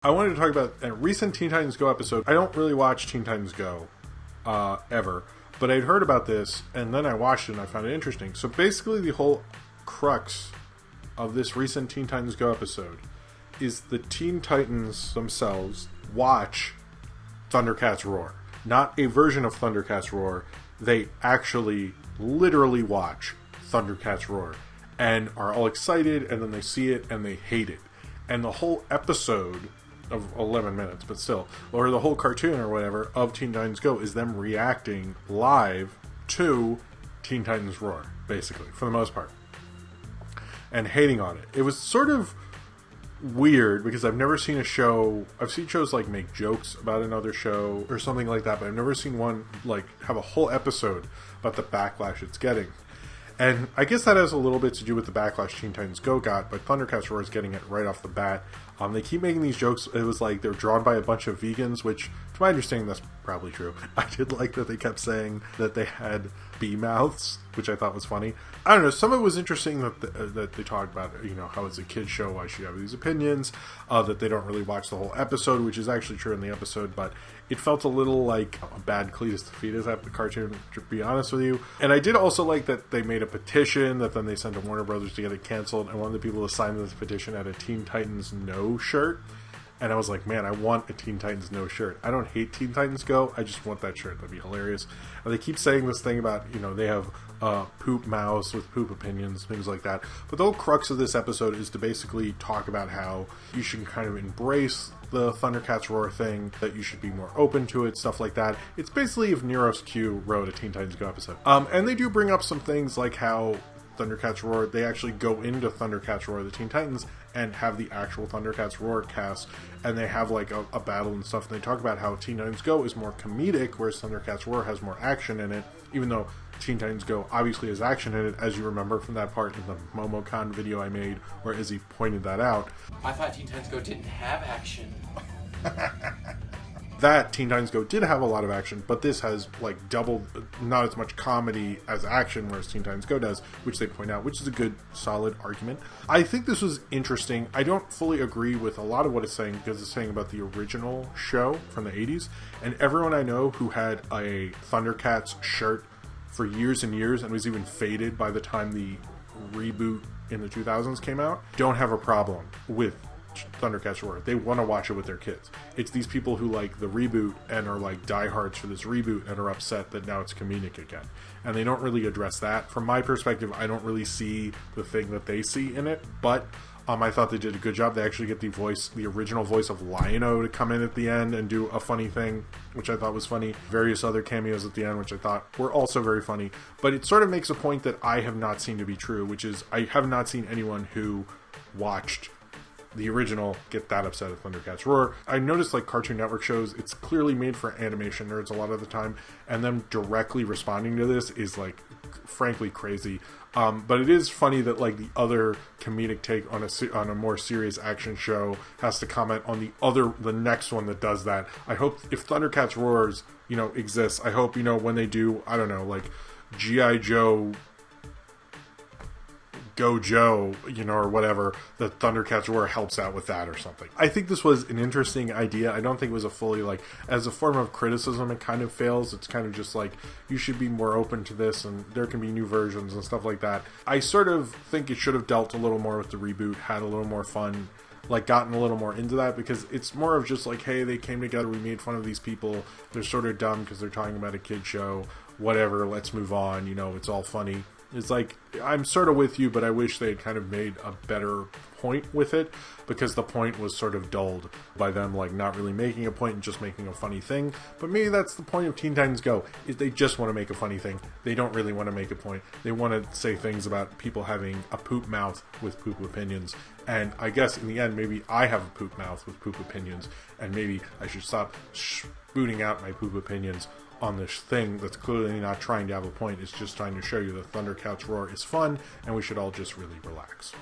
I wanted to talk about a recent Teen Titans Go episode. I don't really watch Teen Titans Go ever, but I'd heard about this, and then I watched it, and I found it interesting. So basically, the whole crux of this recent Teen Titans Go episode is the Teen Titans themselves watch Thundercats Roar. Not a version of Thundercats Roar. They actually, literally watch Thundercats Roar and are all excited, and then they see it, and they hate it. And the whole episode of 11 minutes, but still, or the whole cartoon or whatever of Teen Titans Go is them reacting live to Teen Titans Roar, basically, for the most part, and hating on it. It was sort of weird because I've never seen a show. I've seen shows like make jokes about another show or something like that, but I've never seen one like have a whole episode about the backlash it's getting. And I guess that has a little bit to do with the backlash Teen Titans Go got, but Thundercats Roar is getting it right off the bat. They keep making these jokes. It was like they're drawn by a bunch of vegans, which, to my understanding, that's probably true. I did like that they kept saying that they had bee mouths, which I thought was funny. I don't know. Some of it was interesting that they talked about, how it's a kid's show, why she have these opinions, that they don't really watch the whole episode, which is actually true in the episode, but it felt a little like a bad Cletus the Fetus at the cartoon, to be honest with you. And I did also like that they made a petition that then they sent to Warner Brothers to get it canceled, and one of the people who signed this petition had a Teen Titans No shirt. And I was like, man, I want a Teen Titans No shirt. I don't hate Teen Titans Go. I just want that shirt. That'd be hilarious. And they keep saying this thing about, they have poop mouths with poop opinions, things like that. But the whole crux of this episode is to basically talk about how you should kind of embrace the Thundercats Roar thing, that you should be more open to it, stuff like that. It's basically if Neros Q wrote a Teen Titans Go episode. And they do bring up some things like how Thundercats Roar, they actually go into Thundercats Roar, the Teen Titans, and have the actual Thundercats Roar cast, and they have like a battle and stuff, and they talk about how Teen Titans Go is more comedic, whereas Thundercats Roar has more action in it, even though Teen Titans Go obviously has action in it, as you remember from that part in the MomoCon video I made, where Izzy pointed that out. I thought Teen Titans Go didn't have action. That Teen Titans Go did have a lot of action, but this has like doubled, not as much comedy as action, whereas Teen Titans Go does, which they point out, which is a good, solid argument. I think this was interesting. I don't fully agree with a lot of what it's saying, because it's saying about the original show from the 80s, and everyone I know who had a Thundercats shirt for years and years, and was even faded by the time the reboot in the 2000s came out, don't have a problem with Thundercats Roar. They want to watch it with their kids. It's these people who like the reboot and are like diehards for this reboot and are upset that now it's comedic again. And they don't really address that. From my perspective, I don't really see the thing that they see in it, but I thought they did a good job. They actually get the original voice of Lion-O to come in at the end and do a funny thing, which I thought was funny. Various other cameos at the end, which I thought were also very funny. But it sort of makes a point that I have not seen to be true, which is I have not seen anyone who watched the original get that upset at Thundercats Roar. I noticed like Cartoon Network shows, it's clearly made for animation nerds a lot of the time, and them directly responding to this is like frankly crazy. But it is funny that like the other comedic take on a more serious action show has to comment on the next one that does that. I hope if Thundercats Roars, exists, I hope, when they do, I don't know, like G.I. Joe Go Joe, or whatever, the Thundercats Roar helps out with that or something. I think this was an interesting idea. I don't think it was a fully, like, as a form of criticism, it kind of fails. It's kind of just like, you should be more open to this, and there can be new versions and stuff like that. I sort of think it should have dealt a little more with the reboot, had a little more fun, like gotten a little more into that, because it's more of just like, hey, they came together, we made fun of these people, they're sort of dumb because they're talking about a kid show, whatever, let's move on, it's all funny. It's like, I'm sort of with you, but I wish they had kind of made a better point with it, because the point was sort of dulled by them, like, not really making a point and just making a funny thing. But maybe that's the point of Teen Titans Go, is they just want to make a funny thing. They don't really want to make a point. They want to say things about people having a poop mouth with poop opinions. And I guess in the end, maybe I have a poop mouth with poop opinions, and maybe I should stop spooting out my poop opinions on this thing that's clearly not trying to have a point. It's just trying to show you that Thundercats Roar is fun, and we should all just really relax.